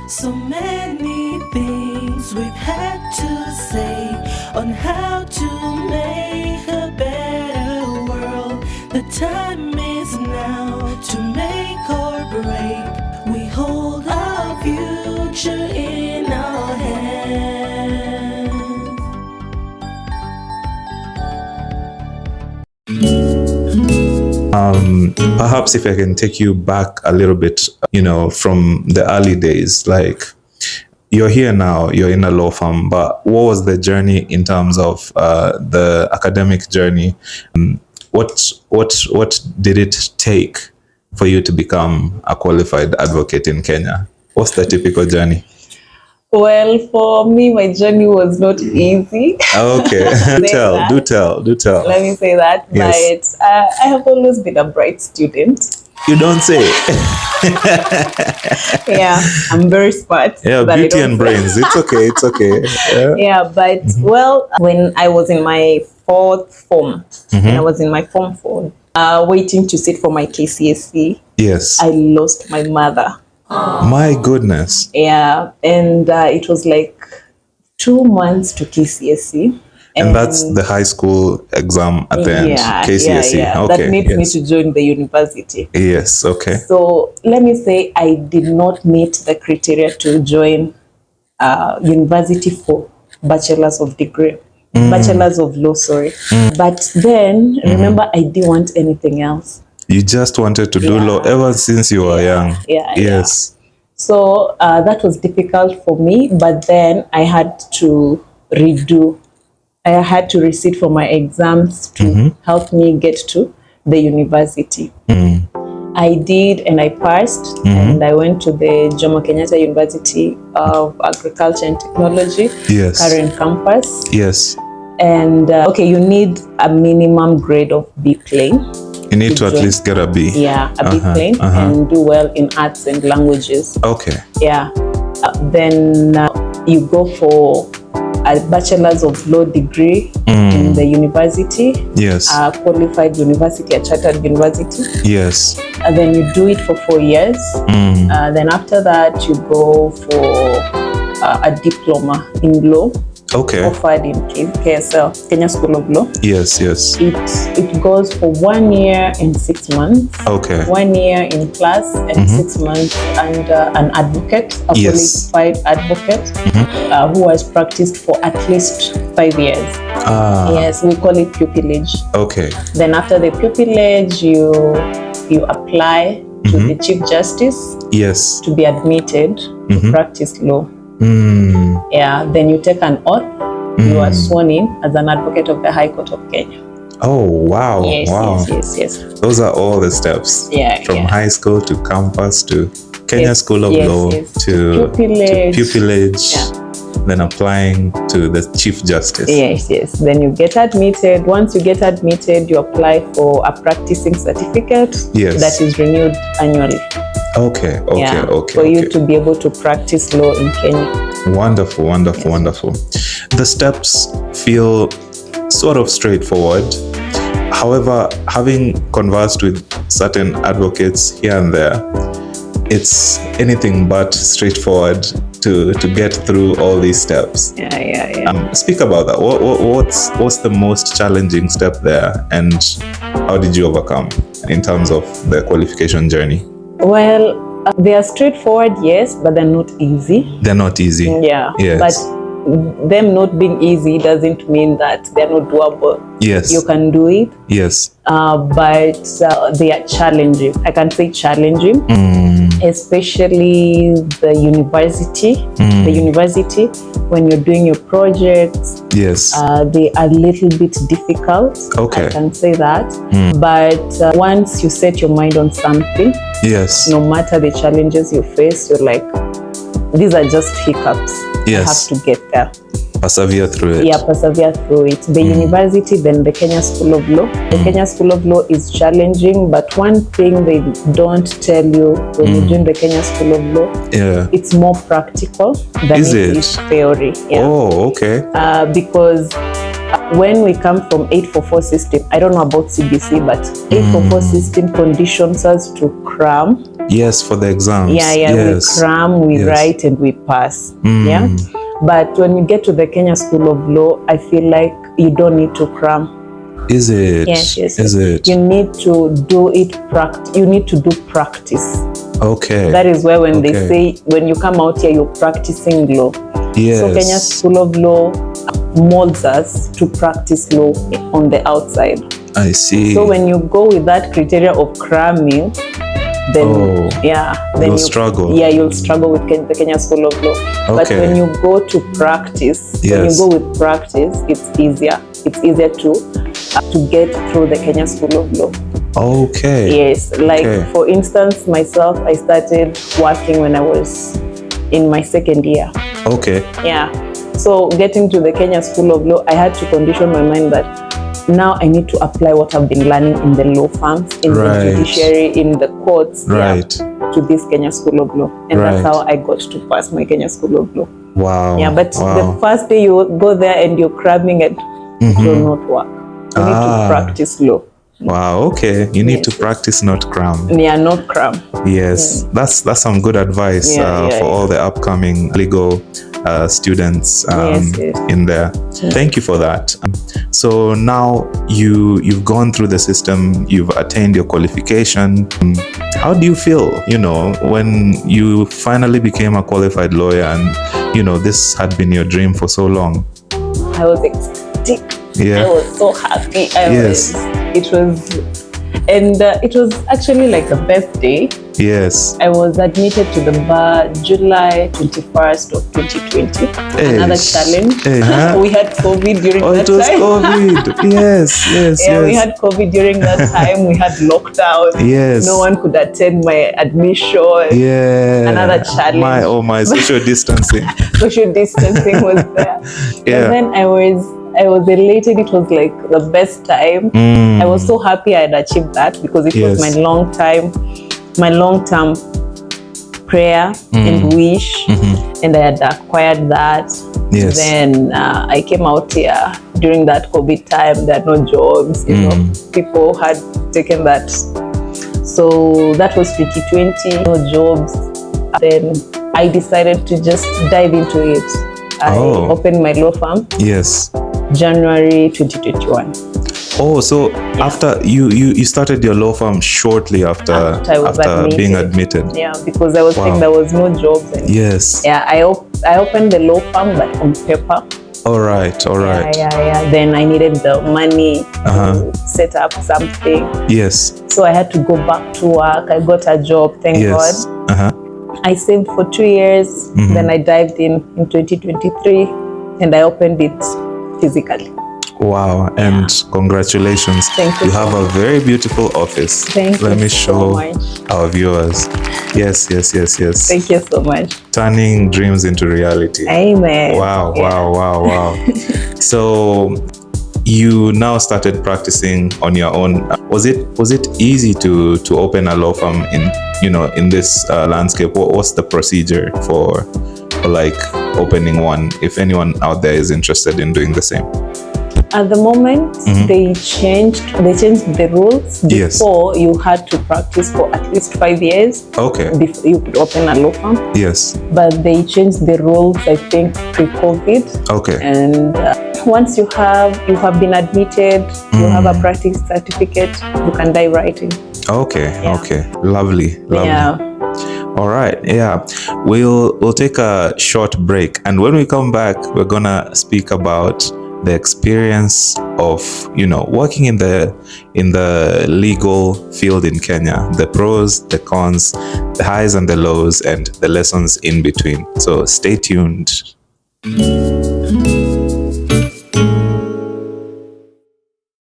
So many things we've had to say on how to make a better world. The time is now to make or break. We hold our future in our hands. Perhaps if I can take you back a little bit, from the early days, like you're here now, you're in a law firm, but what was the journey in terms of the academic journey? What did it take for you to become a qualified advocate in Kenya? What's the typical journey? Well, for me, my journey was not easy. Okay, do tell. Let me say that. Yes. But I have always been a bright student. You don't say. Yeah, I'm very smart. Yeah, beauty and brains. It's okay. Yeah, but well, when I was in my fourth form, when I was in my form 4, waiting to sit for my KCSE, yes, I lost my mother. My goodness. Yeah, and it was like 2 months to KCSE. And that's the high school exam at the end, KCSE. Yeah. Okay, that made me to join the university. Yes, okay. So let me say I did not meet the criteria to join university for bachelor's of degree. Bachelor's of law, sorry. But then, remember, I didn't want anything else. You just wanted to do law ever since you were young. Yes. So that was difficult for me, but then I had to redo. I had to resit for my exams to help me get to the university. I did, and I passed, and I went to the Jomo Kenyatta University of Agriculture and Technology, current campus. Yes. And okay, you need a minimum grade of B plain. You need to at least get a B. Yeah, a B plain, and do well in arts and languages. Okay. Yeah. Then you go for a bachelor's of law degree in the university. Yes. A qualified university, a chartered university. Yes. And then you do it for 4 years. Then after that, you go for a diploma in law. Okay. Offered in KSL, Kenya School of Law. Yes. It goes for 1 year and 6 months. Okay. 1 year in class and 6 months under an advocate, a qualified advocate who has practiced for at least 5 years. Yes, we call it pupillage. Okay. Then after the pupillage, you apply to the Chief Justice. Yes. To be admitted to practice law. Yeah, then you take an oath. You are sworn in as an advocate of the High Court of Kenya. Oh, wow. Yes. Those are all the steps. From high school to campus to Kenya School of Law to pupillage. Then applying to the Chief Justice. Yes. Then you get admitted. Once you get admitted, you apply for a practicing certificate that is renewed annually. Okay. For you to be able to practice law in Kenya. Wonderful. The steps feel sort of straightforward. However, having conversed with certain advocates here and there, it's anything but straightforward to get through all these steps. Speak about that. What's the most challenging step there, and how did you overcome in terms of the qualification journey? Well, they are straightforward, yes, but they're not easy. They're not easy. Yeah. Yes. But them not being easy doesn't mean that they're not doable. Yes. You can do it. Yes. But they are challenging. I can say challenging, especially the university. The university, when you're doing your projects, they are a little bit difficult. Okay. I can say that. But once you set your mind on something, no matter the challenges you face, you're like, these are just hiccups. I have to get there. Persevere through it. Persevere through it. The university, then the Kenya School of Law. The Kenya School of Law is challenging, but one thing they don't tell you when you're doing the Kenya School of Law, it's more practical than it is theory. Oh, okay. Because when we come from 844 system, I don't know about CBC, but 844 system conditions us to cram Yes, for the exams. Yeah, Yes. we cram, we Yes. write, and we pass. Yeah. But when you get to the Kenya School of Law, I feel like you don't need to cram. Is it? Yes. Is it? You need to do it you need to do practice. Okay. That is where when they Okay. say, when you come out here, you're practicing law. Yes. So Kenya School of Law molds us to practice law on the outside. I see. So when you go with that criteria of cramming, then You'll you struggle. Yeah, you'll struggle with the Kenya School of Law. But Okay. when you go to practice, when you Yes. go with practice, it's easier. It's easier to get through the Kenya School of Law. Okay. Yes, like Okay. for instance, myself, I started working when I was in my second year. Okay. Yeah. So getting to the Kenya School of Law, I had to condition my mind that now I need to apply what I've been learning in the law firms, in Right. the judiciary, in the courts, Right. to this Kenya School of Law. And Right. that's how I got to pass my Kenya School of Law. Wow. Yeah, but wow. the first day you go there and you're cramming it, it will not work. You need to practice law. Wow. Okay. You need to Yes. practice, not cram. Yeah, not cram. Yes. That's some good advice for all the upcoming legal students Yes. in there. Thank you for that. So now you've gone through the system, you've attained your qualification. How do you feel, when you finally became a qualified lawyer and, this had been your dream for so long? I was ecstatic. Yeah. I was so happy. Yes. It was actually like the best day. Yes. I was admitted to the bar July 21st of 2020. Another challenge. We had COVID during that it was time. COVID. Yes. We had COVID during that time. We had lockdown. Yes. No one could attend my admission. Yeah. Another challenge. My social distancing. Social distancing was there. Yeah. And then I was elated. It was like the best time. I was so happy I had achieved that because it was my long-term prayer and wish, and I had acquired that. Yes. Then I came out here during that COVID time. There are no jobs, people had taken that. So that was 2020, no jobs. Then I decided to just dive into it. I opened my law firm. Yes. January 2021. Oh, so after you started your law firm shortly after being admitted. Yeah, because I was saying there was no jobs. Yes. Yeah, I opened the law firm, but on paper. All right. Yeah. Then I needed the money to set up something. Yes. So I had to go back to work. I got a job, thank Yes. God. I saved for 2 years. Then I dived in 2023, and I opened it physically. Wow, and congratulations. Thank you. You have a very beautiful office. Thank you. Let me show so much. our viewers. Yes. Thank you so much. Turning dreams into reality. Amen. Wow. So you now started practicing on your own. Was it easy to open a law firm in this landscape? What's the procedure for like opening one, if anyone out there is interested in doing the same? At the moment, they changed the rules. Yes. Before, you had to practice for at least 5 years. Okay. Before you could open a law firm. Yes. But they changed the rules, I think, pre-COVID. Okay. And once you have been admitted, you have a practice certificate, you can dive right in. Okay. Yeah. Okay. Lovely. Yeah. All right. Yeah. We'll take a short break, and when we come back, we're gonna speak about the experience of working in the legal field in Kenya, the pros, the cons, the highs and the lows, and the lessons in between. So stay tuned.